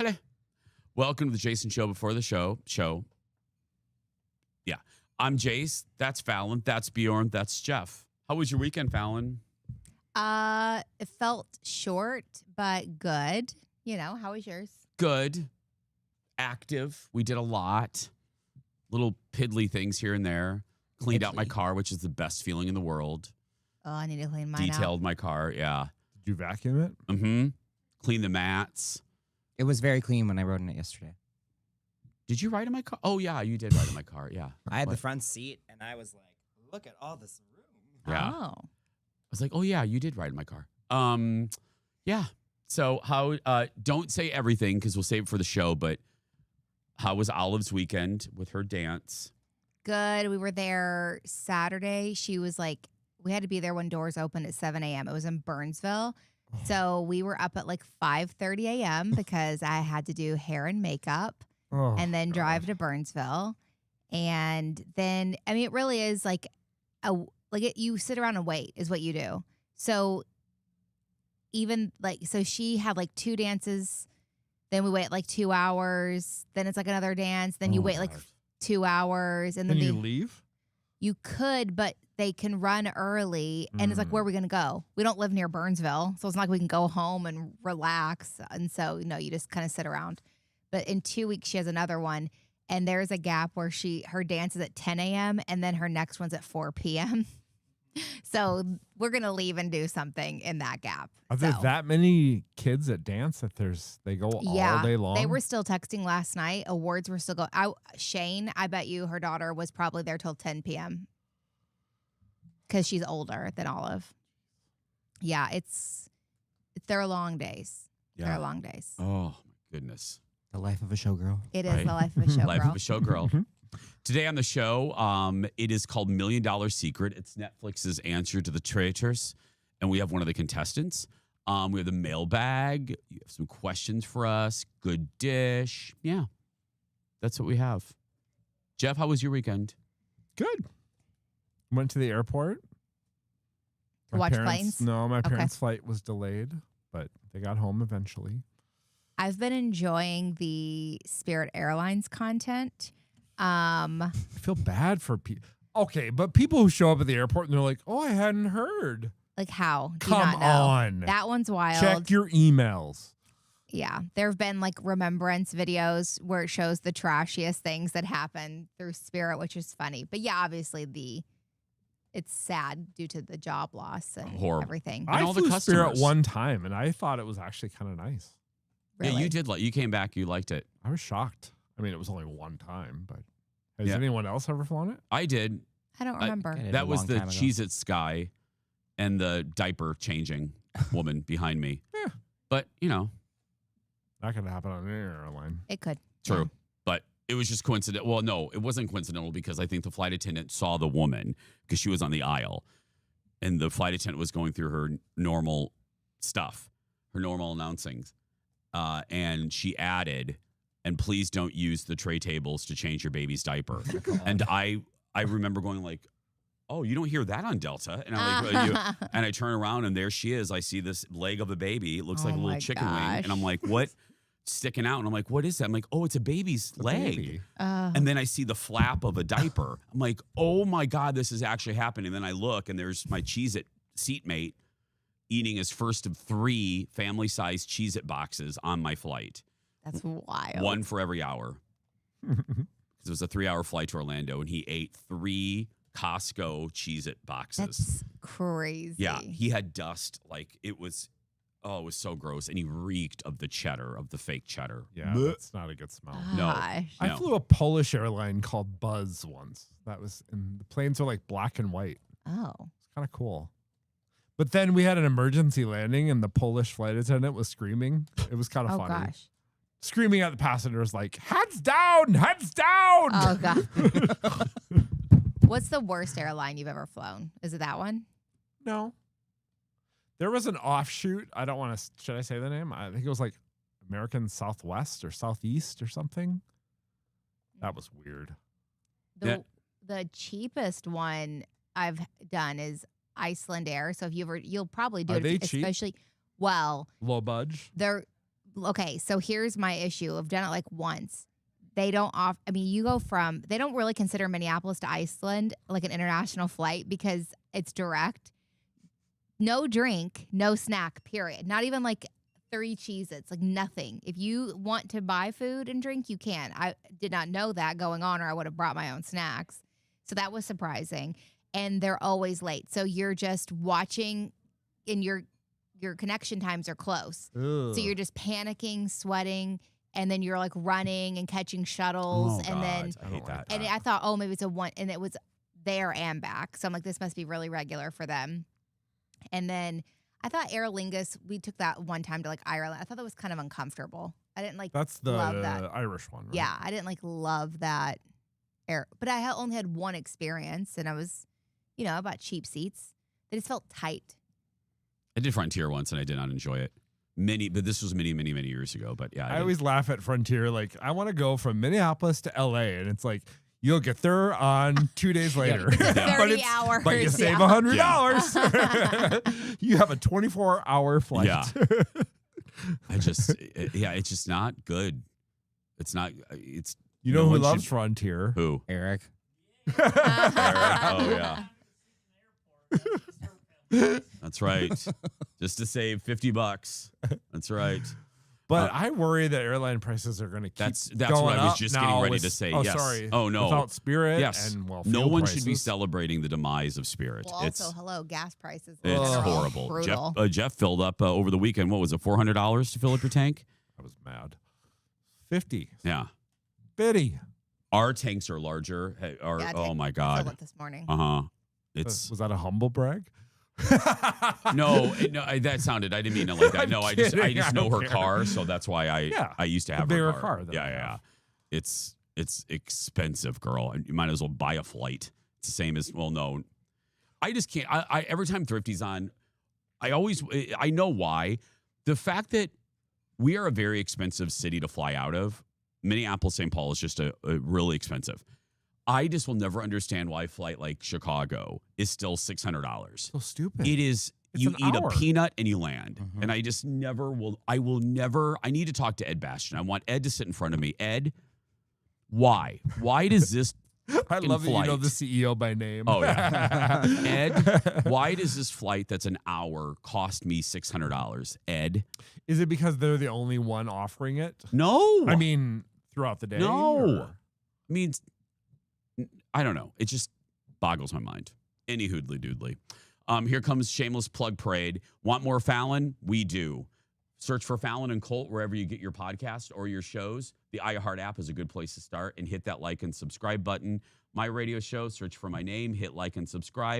Hello. Welcome to the Jason Show before the show. Yeah. I'm Jace. That's Fallon. That's Bjorn. That's Jeff. How was your weekend, Fallon? It felt short, but good. How was yours? Good. Active. We did a lot. Little piddly things here and there. Cleaned out my car, which is the best feeling in the world. Oh, I need to clean mine Detailed out. my car, yeah. Did you vacuum it? Mm-hmm. Clean the mats. It was very clean when I rode in it yesterday. Did you ride in my car? Oh, yeah, you did ride in my car, yeah. I had the front seat, and I was like, look at all this room. Yeah. Oh. I was like, oh, yeah, you did ride in my car. Yeah. So how, don't say everything because we'll save it for the show, but how was Olive's weekend with her dance? Good. We were there Saturday. She was like, we had to be there when doors opened at 7 a.m. It was in Burnsville. So we were up at like 5:30 a.m. because I had to do hair and makeup and then drive to Burnsville. And then, I mean, it really is like you sit around and wait is what you do. So so she had like 2 dances. Then we wait like 2 hours. Then it's like another dance. Then you wait like 2 hours. And then you leave? You could, but they can run early. And it's like, where are we going to go? We don't live near Burnsville. So it's not like we can go home and relax. And so, you just kind of sit around. But in 2 weeks, she has another one. And there's a gap where her dance is at 10 a.m. and then her next one's at 4 p.m. So we're going to leave and do something in that gap. Are there that many kids that dance that they go all day long? They were still texting last night. Awards were still going. Shane, I bet you her daughter was probably there till 10 p.m. because she's older than Olive. Yeah, they're long days. Yeah. They're long days. Oh, my goodness. The life of a showgirl. It is the life of a showgirl. Life of a showgirl. Today on the show, it is called $1 Million Secret. It's Netflix's answer to the traitors. And we have one of the contestants. We have the mailbag. You have some questions for us. Good dish. Yeah. That's what we have. Jeff, how was your weekend? Good. Went to the airport. To watch planes? No, my parents' flight was delayed, but they got home eventually. I've been enjoying the Spirit Airlines content. I feel bad for people. Okay, but people who show up at the airport and they're like, "Oh, I hadn't heard." Like how? Do Come you not know? on. That one's wild. Check your emails. Yeah. There have been like remembrance videos where it shows the trashiest things that happen through Spirit, which is funny. But yeah, obviously it's sad due to the job loss and everything. I all flew the Spirit customers. one time, and I thought it was actually kind of nice. Really? Yeah, you did. You came back. You liked it. I was shocked. I mean, it was only one time, but has anyone else ever flown it? I did. I don't remember. That was the Cheez-It guy and the diaper changing woman behind me. Yeah. But, That could happen on any airline. It could. true. Yeah. But it was just coincidental. Well, no, it wasn't coincidental because I think the flight attendant saw the woman because she was on the aisle. And the flight attendant was going through her normal stuff, her normal announcings. And she added, and please don't use the tray tables to change your baby's diaper. And I remember going like, oh, you don't hear that on Delta. And I'm like, and I turn around and there she is. I see this leg of a baby. It looks like a little chicken wing. And I'm like, what? Sticking out. And I'm like, what is that? I'm like, oh, it's a baby's leg. Baby. And then I see the flap of a diaper. I'm like, oh my God, this is actually happening. And then I look and there's my Cheez-It seatmate eating his first of 3 family-sized Cheez-It boxes on my flight. That's wild. One for every hour. Because it was a 3-hour flight to Orlando, and he ate 3 Costco Cheez-It boxes. That's crazy. Yeah, he had dust. Like, it was so gross. And he reeked of the cheddar, of the fake cheddar. Yeah, that's not a good smell. No. Gosh. I flew a Polish airline called Buzz once. And the planes are like black and white. Oh. It's kind of cool. But then we had an emergency landing, and the Polish flight attendant was screaming. It was kind of funny. Oh, gosh. Screaming at the passengers like, heads down, heads down. Oh, God. What's the worst airline you've ever flown? Is it that one? No. There was an offshoot. I don't want to, should I say the name? I think it was like American Southwest or Southeast or something. That was weird. The cheapest one I've done is Iceland Air. So if you'll probably do Are it, they cheap? especially, well, Low budge. they're Okay, so here's my issue. I've done it like once. They don't off. I mean, you go from. They don't really consider Minneapolis to Iceland like an international flight because it's direct. No drink, no snack. Period. Not even like 3 Cheez-Its, like nothing. If you want to buy food and drink, you can. I did not know that going on, or I would have brought my own snacks. So that was surprising. And they're always late. So you're just watching, and your connection times are close. Ugh. So you're just panicking, sweating, and then you're like running and catching shuttles, Oh, and then God, I hate that. and I thought, oh, maybe it's a one, and it was there and back. So I'm like, this must be really regular for them. And then I thought Aer Lingus, we took that one time to like Ireland. I thought that was kind of uncomfortable. I didn't like That's the love that. Irish one, right? Yeah, I didn't like love that air, but I only had one experience, and I was, I bought cheap seats. They just felt tight. I did Frontier once and I did not enjoy it. But this was many years ago. But yeah, I always laugh at Frontier. Like, I want to go from Minneapolis to LA, and it's like, you'll get there on 2 days later. 30 hours. But you save yeah. $100. You have a 24-hour flight. Yeah. It's just not good. It's not. It's You know no who one loves should- Frontier? Who? Eric. Eric. Oh yeah. That's right. Just to save $50. That's right. But I worry that airline prices are going to keep That's going what I was up just now getting ready with- to say. Oh, Yes. sorry. Oh, no. Without Spirit Yes. and well, No fuel one prices. should be celebrating the demise of Spirit. Well, it's also, hello, gas prices. it's Ugh. horrible. Brutal. Jeff filled up over the weekend. What was it? $400 to fill up your tank? I was mad. 50. Yeah. 50. Our tanks are larger. Oh my Filled God. it this morning. It's Was that a humble brag? no, that sounded. I didn't mean it like that. I'm No, I just kidding. I know don't her care. car, so that's why I used to have bigger her car than I Yeah. have. It's expensive, girl. You might as well buy a flight. It's the same as no. I just can't. I every time Thrifty's on, I know why. The fact that we are a very expensive city to fly out of. Minneapolis, St. Paul is just a really expensive. I just will never understand why a flight like Chicago is still $600. So stupid. It is. It's You an eat hour. a peanut and you land. Mhm. And I just never will. I will never. I need to talk to Ed Bastian. I want Ed to sit in front of me. Ed, why? Why does this? I love that you know flight. the CEO by name. Oh, yeah. Ed, why does this flight that's an hour cost me $600? Ed, Is it because they're the only one offering it? no. I mean, throughout the day? No. or- I mean, I don't know. It just boggles my mind. Any hoodly doodly. Here comes Shameless Plug Parade. Want more Fallon? We do. Search for Fallon and Colt wherever you get your podcast or your shows. The iHeart app is a good place to start, and hit that like and subscribe button. My radio show, search for my name, hit like and subscribe.